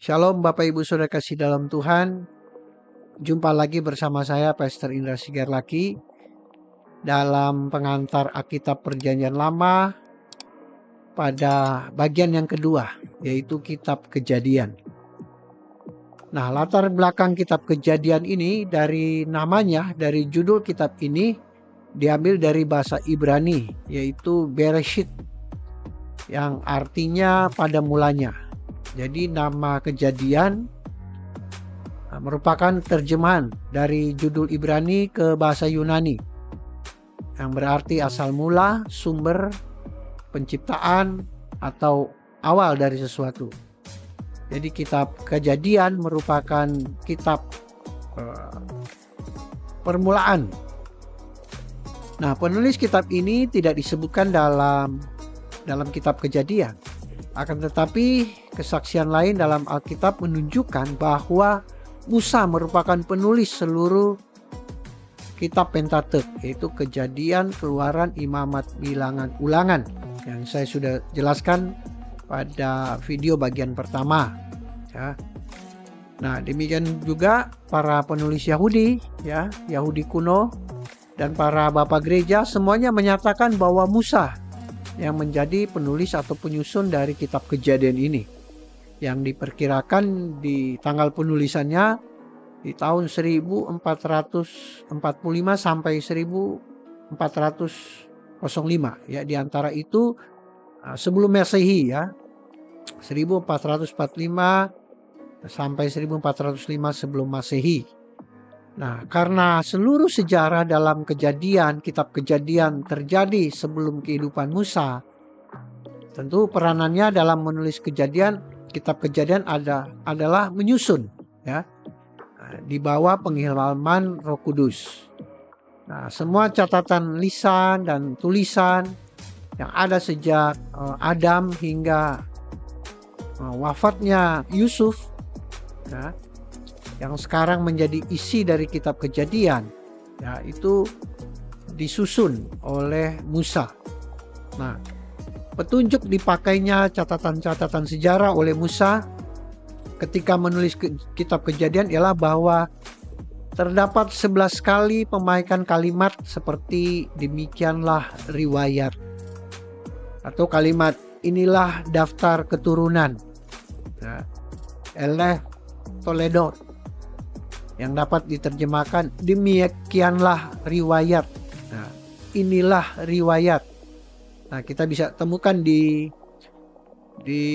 Shalom Bapak Ibu Saudara kasih dalam Tuhan. Jumpa lagi bersama saya Pastor Indra Sigarlaki dalam pengantar Alkitab Perjanjian Lama pada bagian yang kedua, yaitu Kitab Kejadian. Nah, latar belakang Kitab Kejadian ini dari namanya, dari judul kitab ini diambil dari bahasa Ibrani, yaitu Bereshit, yang artinya pada mulanya. Jadi nama Kejadian merupakan terjemahan dari judul Ibrani ke bahasa Yunani yang berarti asal mula, sumber, penciptaan, atau awal dari sesuatu. Jadi kitab Kejadian merupakan kitab permulaan. Nah, penulis kitab ini tidak disebutkan dalam kitab Kejadian. Akan tetapi kesaksian lain dalam Alkitab menunjukkan bahwa Musa merupakan penulis seluruh kitab Pentateuk, yaitu Kejadian, Keluaran, Imamat, Bilangan, Ulangan, yang saya sudah jelaskan pada video bagian pertama. Ya. Nah, demikian juga para penulis Yahudi, ya, Yahudi kuno, dan para bapak gereja semuanya menyatakan bahwa Musa yang menjadi penulis atau penyusun dari kitab Kejadian ini, yang diperkirakan di tanggal penulisannya di tahun 1445 sampai 1405, ya, di antara itu sebelum Masehi, ya, 1445 sampai 1405 sebelum Masehi. Nah, karena seluruh sejarah dalam Kejadian, kitab Kejadian terjadi sebelum kehidupan Musa, tentu peranannya dalam menulis kitab Kejadian adalah menyusun, ya, di bawah pengilhaman Roh Kudus. Nah, semua catatan lisan dan tulisan yang ada sejak Adam hingga wafatnya Yusuf, ya, yang sekarang menjadi isi dari kitab Kejadian, ya, itu disusun oleh Musa. Nah, petunjuk dipakainya catatan-catatan sejarah oleh Musa ketika menulis kitab Kejadian ialah bahwa terdapat 11 kali pemakaian kalimat seperti demikianlah riwayat, atau kalimat inilah daftar keturunan, ya, Eleh Toledo, yang dapat diterjemahkan demikianlah riwayat. Nah, inilah riwayat. Nah, kita bisa temukan di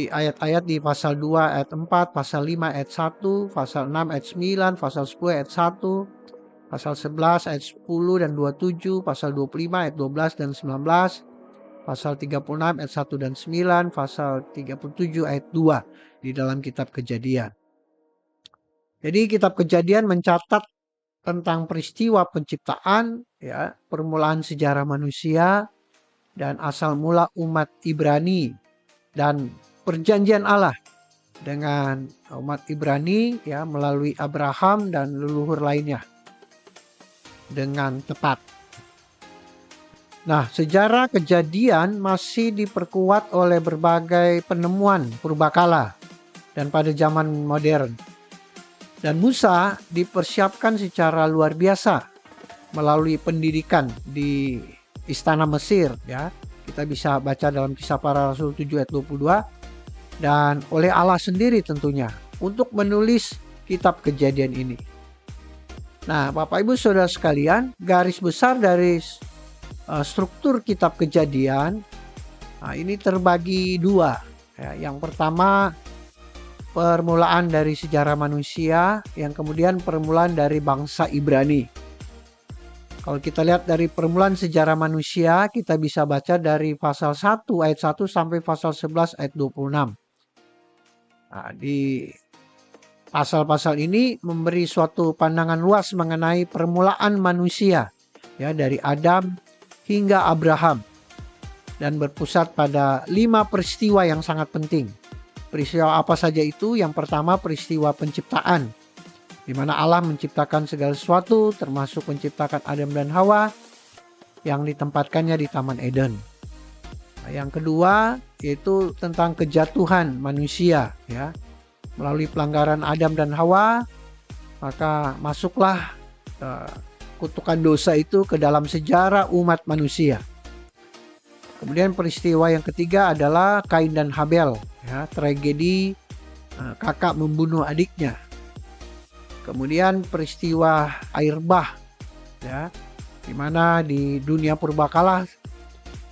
ayat-ayat di pasal 2 ayat 4, pasal 5 ayat 1, pasal 6 ayat 9, pasal 10 ayat 1, pasal 11 ayat 10 dan 27, pasal 25 ayat 12 dan 19, pasal 36 ayat 1 dan 9, pasal 37 ayat 2 di dalam kitab Kejadian. Jadi kitab Kejadian mencatat tentang peristiwa penciptaan, ya, permulaan sejarah manusia dan asal mula umat Ibrani dan perjanjian Allah dengan umat Ibrani, ya, melalui Abraham dan leluhur lainnya dengan tepat. Nah, sejarah Kejadian masih diperkuat oleh berbagai penemuan purbakala dan pada zaman modern. Dan Musa dipersiapkan secara luar biasa melalui pendidikan di istana Mesir, ya. Kita bisa baca dalam Kisah Para Rasul 7 ayat 22, dan oleh Allah sendiri tentunya untuk menulis kitab Kejadian ini. Nah, Bapak Ibu Saudara sekalian, garis besar dari struktur kitab Kejadian, nah, ini terbagi dua, ya. Yang pertama, permulaan dari sejarah manusia, yang kemudian permulaan dari bangsa Ibrani. Kalau kita lihat dari permulaan sejarah manusia, kita bisa baca dari pasal 1 ayat 1 sampai pasal 11 ayat 26. Nah, di pasal-pasal ini memberi suatu pandangan luas mengenai permulaan manusia, ya, dari Adam hingga Abraham, dan berpusat pada 5 peristiwa yang sangat penting. Peristiwa apa saja itu? Yang pertama, peristiwa penciptaan, di mana Allah menciptakan segala sesuatu, termasuk menciptakan Adam dan Hawa yang ditempatkannya di Taman Eden. Yang kedua, yaitu tentang kejatuhan manusia, ya. melalui pelanggaran Adam dan Hawa, maka masuklah kutukan dosa itu ke dalam sejarah umat manusia. Kemudian peristiwa yang ketiga adalah Kain dan Habel, ya, tragedi kakak membunuh adiknya. Kemudian peristiwa air bah, ya, di mana di dunia purbakala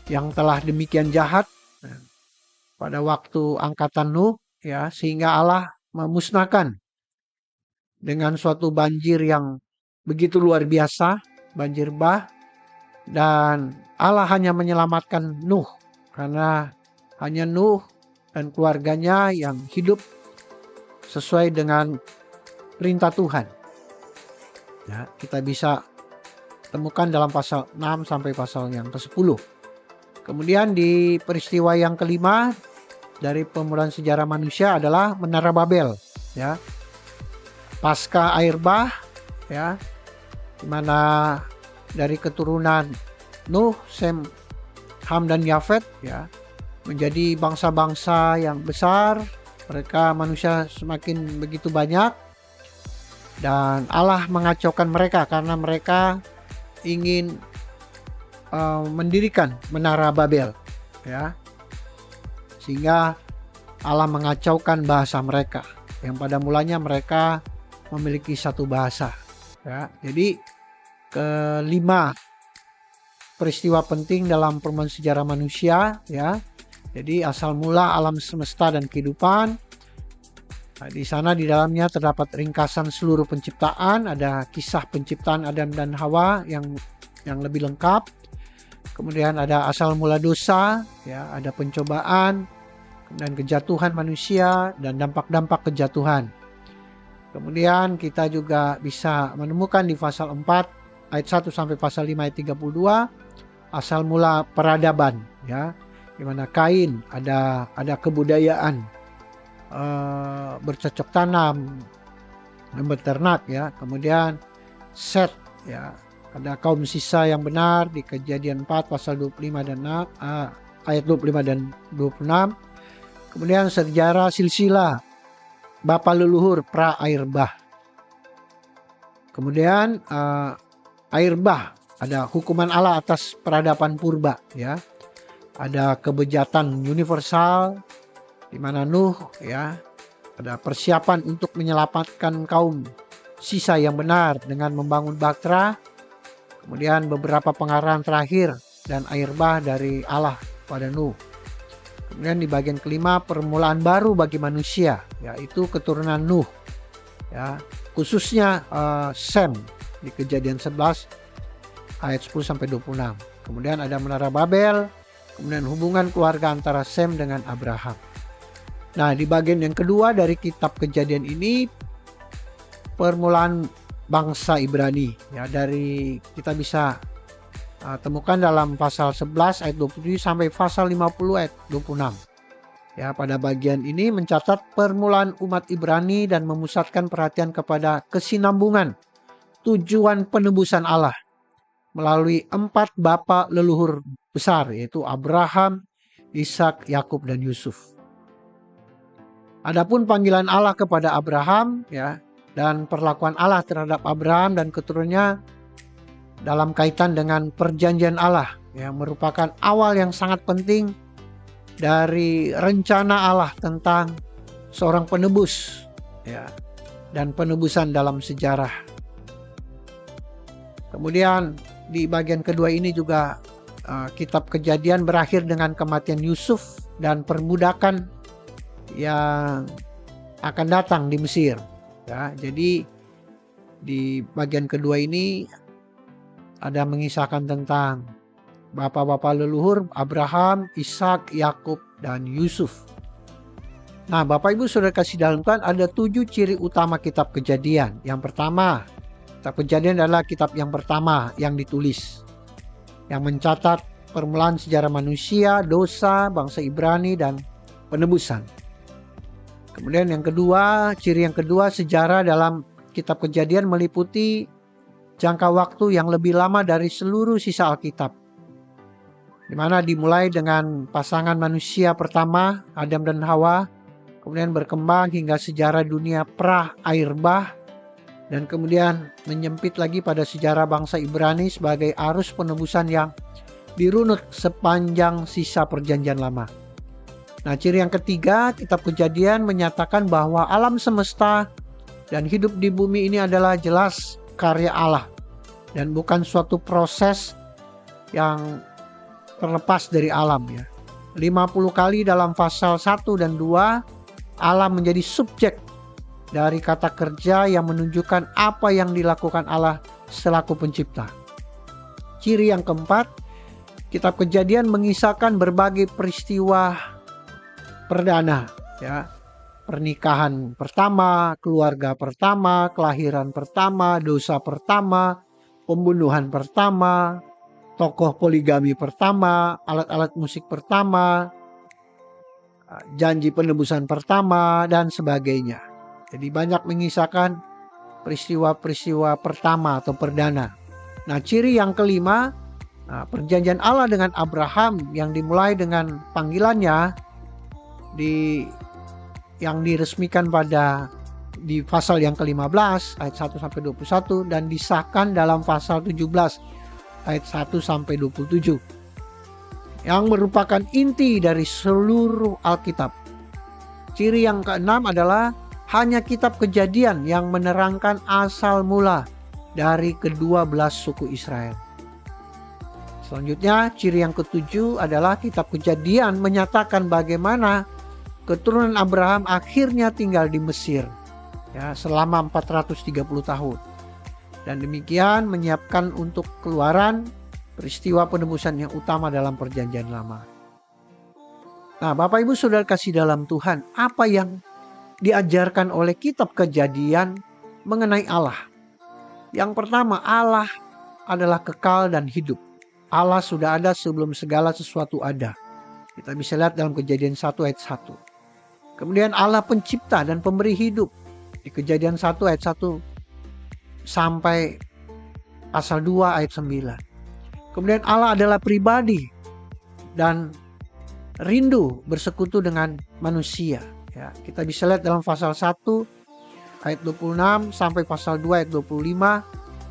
yang telah demikian jahat pada waktu angkatan Nuh, ya, sehingga Allah memusnahkan dengan suatu banjir yang begitu luar biasa, banjir bah, dan Allah hanya menyelamatkan Nuh karena hanya Nuh dan keluarganya yang hidup sesuai dengan perintah Tuhan. Ya, kita bisa temukan dalam pasal 6 sampai pasal yang ke-10. Kemudian di peristiwa yang kelima dari pemulaan sejarah manusia adalah Menara Babel, ya. Pasca air bah, ya, di mana dari keturunan Nuh, Sem, Ham dan Yafet, ya, menjadi bangsa-bangsa yang besar. Mereka manusia semakin begitu banyak dan Allah mengacaukan mereka karena mereka ingin mendirikan Menara Babel, ya, sehingga Allah mengacaukan bahasa mereka yang pada mulanya mereka memiliki satu bahasa, ya. Jadi kelima peristiwa penting dalam perkembangan sejarah manusia, ya. Jadi asal mula alam semesta dan kehidupan. Nah, di sana di dalamnya terdapat ringkasan seluruh penciptaan, ada kisah penciptaan Adam dan Hawa yang lebih lengkap. Kemudian ada asal mula dosa, ya, ada pencobaan dan kejatuhan manusia dan dampak-dampak kejatuhan. Kemudian kita juga bisa menemukan di pasal 4 ayat 1 sampai pasal 5 ayat 32 asal mula peradaban, ya, di mana Kain ada kebudayaan bercocok tanam dan beternak, ya. Kemudian Set, ya, ada kaum sisa yang benar di Kejadian 4 pasal 25 dan ayat 25 dan 26. Kemudian sejarah silsilah bapa leluhur pra air bah. Kemudian air bah, ada hukuman Allah atas peradaban purba, ya. Ada kebejatan universal di mana Nuh, ya, ada persiapan untuk menyelamatkan kaum sisa yang benar dengan membangun bahtera. Kemudian beberapa pengarahan terakhir dan air bah dari Allah pada Nuh. Kemudian di bagian kelima permulaan baru bagi manusia, yaitu keturunan Nuh, ya, khususnya Sem di Kejadian 11 ayat 10 sampai 26. Kemudian ada Menara Babel, kemudian hubungan keluarga antara Sem dengan Abraham. Nah, di bagian yang kedua dari kitab Kejadian ini permulaan bangsa Ibrani, ya, dari kita bisa temukan dalam pasal 11 ayat 27 sampai pasal 50 ayat 26. Ya, pada bagian ini mencatat permulaan umat Ibrani dan memusatkan perhatian kepada kesinambungan tujuan penebusan Allah melalui 4 bapa leluhur besar, yaitu Abraham, Ishak, Yakub dan Yusuf. Adapun panggilan Allah kepada Abraham, ya, dan perlakuan Allah terhadap Abraham dan keturunannya dalam kaitan dengan perjanjian Allah, yang merupakan awal yang sangat penting dari rencana Allah tentang seorang penebus, ya, dan penebusan dalam sejarah. Kemudian di bagian kedua ini juga kitab Kejadian berakhir dengan kematian Yusuf dan perbudakan yang akan datang di Mesir. Ya, jadi di bagian kedua ini ada mengisahkan tentang bapak-bapak leluhur Abraham, Ishak, Yakub, dan Yusuf. Nah, Bapak Ibu Saudara kasih dalam Tuhan, ada 7 ciri utama kitab Kejadian. Yang pertama, kitab Kejadian adalah kitab yang pertama yang ditulis, yang mencatat permulaan sejarah manusia, dosa, bangsa Ibrani, dan penebusan. Kemudian yang kedua, ciri yang kedua, sejarah dalam kitab Kejadian meliputi jangka waktu yang lebih lama dari seluruh sisa Alkitab, di mana dimulai dengan pasangan manusia pertama, Adam dan Hawa, kemudian berkembang hingga sejarah dunia pra air bah, dan kemudian menyempit lagi pada sejarah bangsa Ibrani sebagai arus penebusan yang dirunut sepanjang sisa perjanjian lama. Nah, ciri yang ketiga, kitab Kejadian menyatakan bahwa alam semesta dan hidup di bumi ini adalah jelas karya Allah dan bukan suatu proses yang terlepas dari alam ya. 50 kali dalam pasal 1 dan 2 Allah menjadi subjek dari kata kerja yang menunjukkan apa yang dilakukan Allah selaku pencipta. Ciri yang keempat, kitab Kejadian mengisahkan berbagai peristiwa perdana ya. Pernikahan pertama, keluarga pertama, kelahiran pertama, dosa pertama, pembunuhan pertama, tokoh poligami pertama, alat-alat musik pertama, janji penebusan pertama, dan sebagainya. Jadi banyak mengisahkan peristiwa-peristiwa pertama atau perdana. Nah, ciri yang kelima, perjanjian Allah dengan Abraham yang dimulai dengan panggilannya yang diresmikan di pasal yang ke-15 ayat 1 sampai 21 dan disahkan dalam pasal 17 ayat 1 sampai 27 yang merupakan inti dari seluruh Alkitab. Ciri yang keenam adalah hanya kitab Kejadian yang menerangkan asal mula dari kedua belas suku Israel. Selanjutnya, ciri yang ketujuh adalah kitab Kejadian menyatakan bagaimana keturunan Abraham akhirnya tinggal di Mesir ya, selama 430 tahun. Dan demikian menyiapkan untuk keluaran peristiwa penebusan yang utama dalam perjanjian lama. Nah, Bapak Ibu Saudara kasih dalam Tuhan, apa yang diajarkan oleh kitab Kejadian mengenai Allah? Yang pertama, Allah adalah kekal dan hidup. Allah sudah ada sebelum segala sesuatu ada. Kita bisa lihat dalam Kejadian 1 ayat 1. Kemudian Allah pencipta dan pemberi hidup di Kejadian 1 ayat 1 sampai pasal 2 ayat 9. Kemudian Allah adalah pribadi dan rindu bersekutu dengan manusia. Ya, kita bisa lihat dalam pasal 1 ayat 26 sampai pasal 2 ayat 25,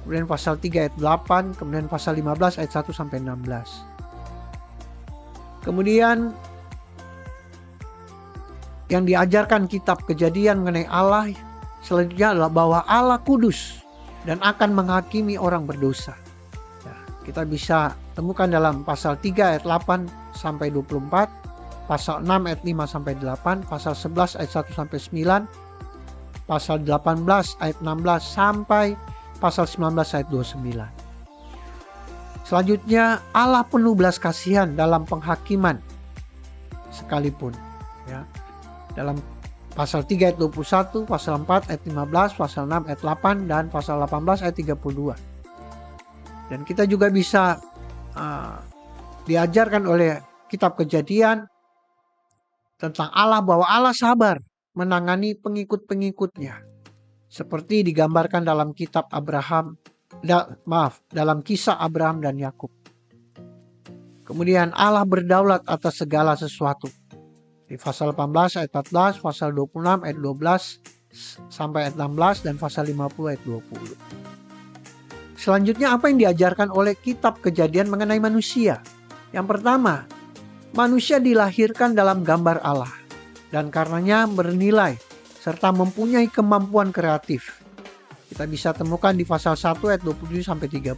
kemudian pasal 3 ayat 8, kemudian pasal 15 ayat 1 sampai 16. Kemudian yang diajarkan kitab Kejadian mengenai Allah selanjutnya adalah bahwa Allah kudus dan akan menghakimi orang berdosa. Ya, kita bisa temukan dalam pasal 3 ayat 8 sampai 24, pasal 6 ayat 5 sampai 8, pasal 11 ayat 1 sampai 9, pasal 18 ayat 16 sampai pasal 19 ayat 29. Selanjutnya, Allah penuh belas kasihan dalam penghakiman sekalipun ya. Dalam pasal 3 ayat 21, pasal 4 ayat 15, pasal 6 ayat 8, dan pasal 18 ayat 32. Dan kita juga bisa diajarkan oleh kitab Kejadian tentang Allah, bahwa Allah sabar menangani pengikut-pengikutnya. Seperti digambarkan dalam kitab dalam kisah Abraham dan Yakub. Kemudian Allah berdaulat atas segala sesuatu. Di pasal 18 ayat 14, pasal 26 ayat 12 sampai ayat 16, dan pasal 50 ayat 20. Selanjutnya, apa yang diajarkan oleh kitab Kejadian mengenai manusia? Yang pertama, manusia dilahirkan dalam gambar Allah dan karenanya bernilai serta mempunyai kemampuan kreatif. Kita bisa temukan di pasal 1 ayat 27 sampai 30.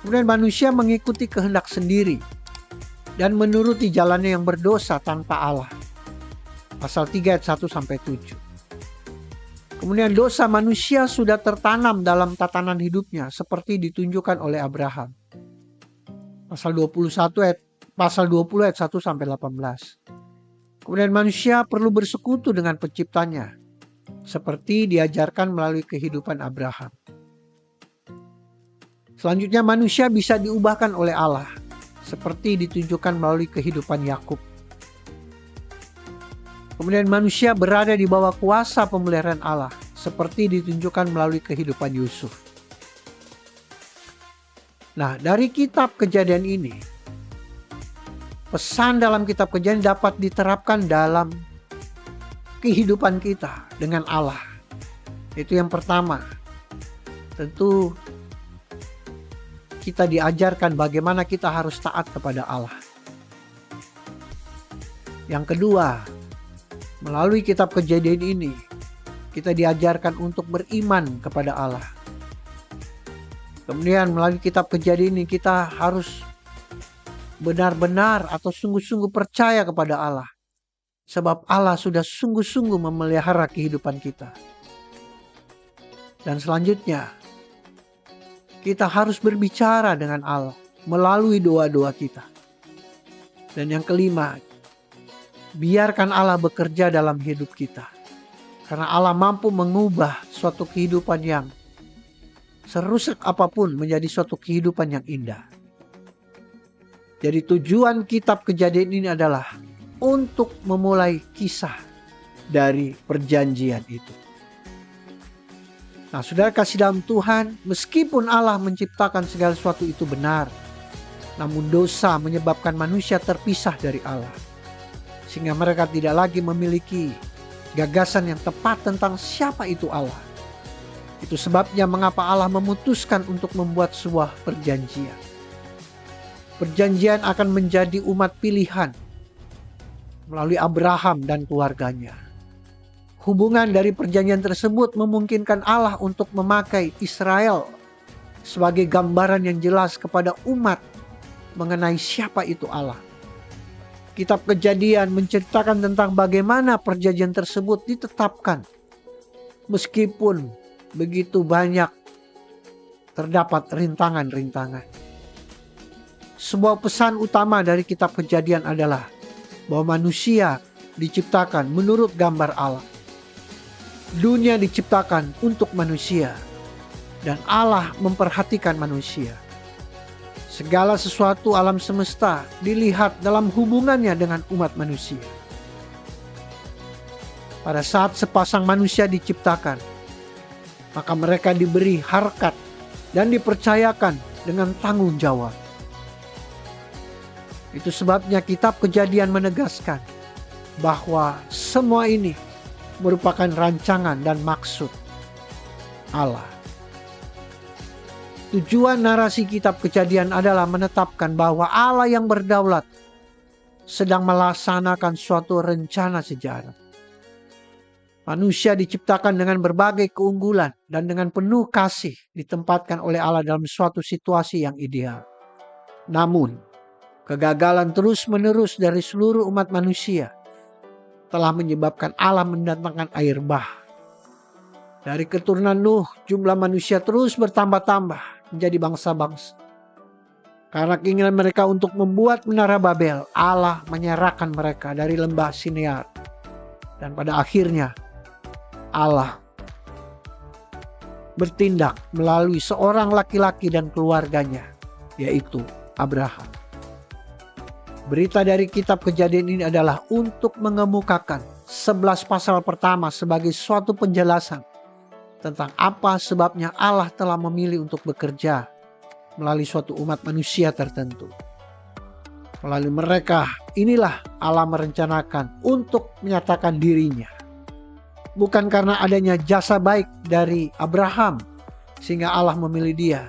Kemudian manusia mengikuti kehendak sendiri dan menuruti jalannya yang berdosa tanpa Allah. Pasal 3 ayat 1 sampai 7. Kemudian dosa manusia sudah tertanam dalam tatanan hidupnya seperti ditunjukkan oleh Abraham. Pasal 20 ayat 1 sampai 18. Kemudian manusia perlu bersekutu dengan penciptanya seperti diajarkan melalui kehidupan Abraham. Selanjutnya, manusia bisa diubahkan oleh Allah seperti ditunjukkan melalui kehidupan Yakub. Kemudian manusia berada di bawah kuasa pemeliharaan Allah seperti ditunjukkan melalui kehidupan Yusuf. Nah, dari kitab Kejadian ini, pesan dalam kitab Kejadian dapat diterapkan dalam kehidupan kita dengan Allah. Itu yang pertama. Tentu kita diajarkan bagaimana kita harus taat kepada Allah. Yang kedua, melalui kitab Kejadian ini, kita diajarkan untuk beriman kepada Allah. Kemudian melalui kitab Kejadian ini kita harus benar-benar atau sungguh-sungguh percaya kepada Allah. Sebab Allah sudah sungguh-sungguh memelihara kehidupan kita. Dan selanjutnya, kita harus berbicara dengan Allah melalui doa-doa kita. Dan yang kelima, biarkan Allah bekerja dalam hidup kita. Karena Allah mampu mengubah suatu kehidupan yang serusak apapun menjadi suatu kehidupan yang indah. Jadi tujuan kitab Kejadian ini adalah untuk memulai kisah dari perjanjian itu. Nah, saudara kasih dalam Tuhan, meskipun Allah menciptakan segala sesuatu itu benar, namun dosa menyebabkan manusia terpisah dari Allah. Sehingga mereka tidak lagi memiliki gagasan yang tepat tentang siapa itu Allah. Itu sebabnya mengapa Allah memutuskan untuk membuat sebuah perjanjian. Perjanjian akan menjadi umat pilihan melalui Abraham dan keluarganya. Hubungan dari perjanjian tersebut memungkinkan Allah untuk memakai Israel sebagai gambaran yang jelas kepada umat mengenai siapa itu Allah. Kitab Kejadian menceritakan tentang bagaimana perjanjian tersebut ditetapkan. Meskipun begitu banyak terdapat rintangan-rintangan. Sebuah pesan utama dari kitab Kejadian adalah bahwa manusia diciptakan menurut gambar Allah. Dunia diciptakan untuk manusia dan Allah memperhatikan manusia. Segala sesuatu alam semesta dilihat dalam hubungannya dengan umat manusia. Pada saat sepasang manusia diciptakan, maka mereka diberi harkat dan dipercayakan dengan tanggung jawab. Itu sebabnya kitab Kejadian menegaskan bahwa semua ini merupakan rancangan dan maksud Allah. Tujuan narasi kitab Kejadian adalah menetapkan bahwa Allah yang berdaulat sedang melaksanakan suatu rencana sejarah. Manusia diciptakan dengan berbagai keunggulan dan dengan penuh kasih ditempatkan oleh Allah dalam suatu situasi yang ideal. Namun, kegagalan terus-menerus dari seluruh umat manusia telah menyebabkan Allah mendatangkan air bah. Dari keturunan Nuh, jumlah manusia terus bertambah-tambah menjadi bangsa-bangsa. Karena keinginan mereka untuk membuat menara Babel, Allah menyerahkan mereka dari lembah Sinear. Dan pada akhirnya, Allah bertindak melalui seorang laki-laki dan keluarganya, yaitu Abraham. Berita dari kitab Kejadian ini adalah untuk mengemukakan 11 pasal pertama sebagai suatu penjelasan tentang apa sebabnya Allah telah memilih untuk bekerja melalui suatu umat manusia tertentu. Melalui mereka, inilah Allah merencanakan untuk menyatakan dirinya. Bukan karena adanya jasa baik dari Abraham sehingga Allah memilih dia,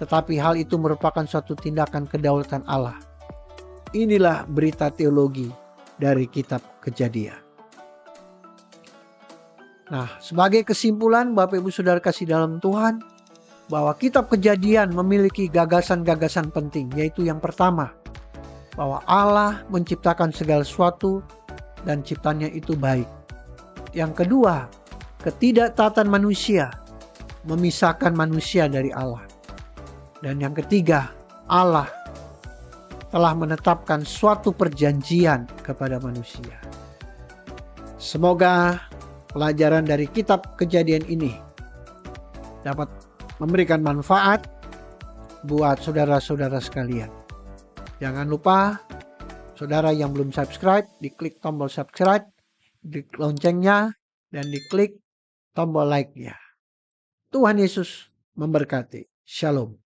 tetapi hal itu merupakan suatu tindakan kedaulatan Allah. Inilah berita teologi dari kitab Kejadian. Nah, sebagai kesimpulan Bapak Ibu Saudara kasih dalam Tuhan, bahwa kitab Kejadian memiliki gagasan-gagasan penting, yaitu yang pertama, bahwa Allah menciptakan segala sesuatu dan ciptanya itu baik. Yang kedua, ketidaktaatan manusia memisahkan manusia dari Allah. Dan yang ketiga, Allah telah menetapkan suatu perjanjian kepada manusia. Semoga pelajaran dari kitab Kejadian ini dapat memberikan manfaat buat saudara-saudara sekalian. Jangan lupa, saudara yang belum subscribe, diklik tombol subscribe, diklik loncengnya, dan diklik tombol like-nya. Tuhan Yesus memberkati. Shalom.